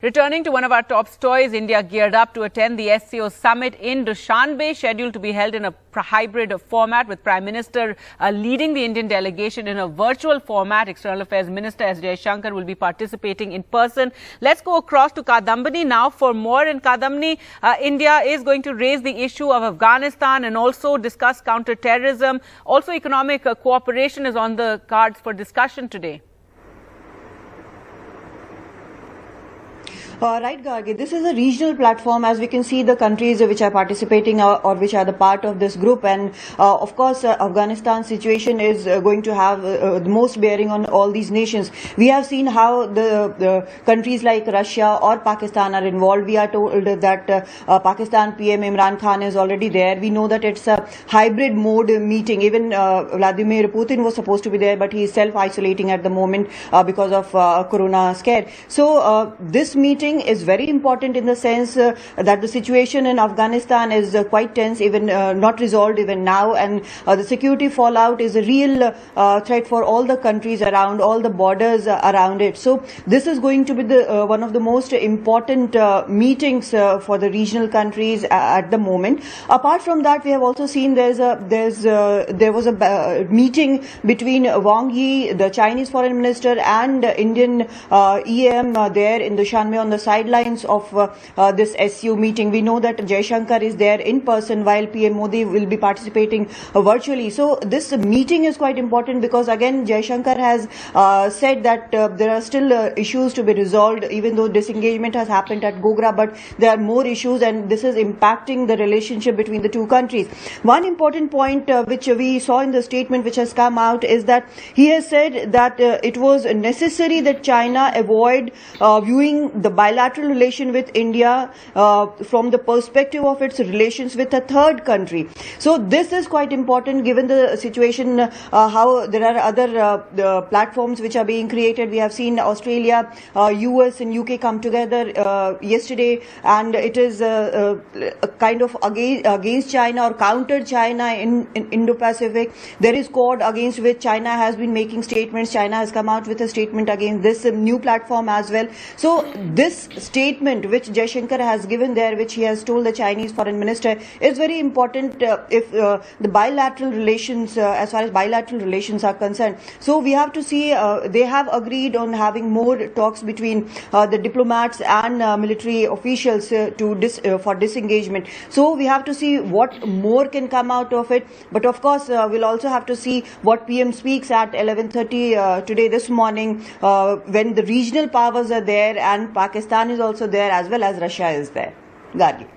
Returning to one of our top stories, India geared up to attend the SCO summit in Dushanbe, scheduled to be held in a hybrid format with Prime Minister leading the Indian delegation in a virtual format. External Affairs Minister S. Jaishankar will be participating in person. Let's go across to Kadambini now for more. In Kadambini, India is going to raise the issue of Afghanistan and also discuss counter-terrorism. Also, economic cooperation is on the cards for discussion today. Right, Gargi. This is a regional platform. As we can see, the countries which are participating or which are the part of this group, and of course, Afghanistan's situation is going to have the most bearing on all these nations. We have seen how the countries like Russia or Pakistan are involved. We are told that Pakistan PM Imran Khan is already there. We know that it's a hybrid mode meeting. Even Vladimir Putin was supposed to be there, but he is self-isolating at the moment because of corona scare. So this meeting is very important in the sense that the situation in Afghanistan is quite tense, even not resolved even now, and the security fallout is a real threat for all the countries around, all the borders around it. So this is going to be the one of the most important meetings for the regional countries at the moment. Apart from that, we have also seen there was a meeting between Wang Yi, the Chinese foreign minister, and Indian EM there in Dushanbe on the sidelines of this SU meeting. We know that Jaishankar is there in person while PM Modi will be participating virtually. So this meeting is quite important because again Jaishankar has said that there are still issues to be resolved, even though disengagement has happened at Gogra, but there are more issues and this is impacting the relationship between the two countries. One important point which we saw in the statement which has come out is that he has said that it was necessary that China avoid viewing the bilateral relation with India from the perspective of its relations with a third country. So this is quite important given the situation, how there are other platforms which are being created. We have seen Australia, US and UK come together yesterday, and it is a kind of against China or counter China in Indo-Pacific. There is Quad, against which China has been making statements. China has come out with a statement against this new platform as well. So this statement which Jaishankar has given there, which he has told the Chinese foreign minister, is very important if the bilateral relations, as far as bilateral relations are concerned. So we have to see they have agreed on having more talks between the diplomats and military officials for disengagement. So we have to see what more can come out of it. But of course, we'll also have to see what PM speaks at 11:30 today this morning when the regional powers are there and Pakistan is also there as well as Russia is there. Gargi.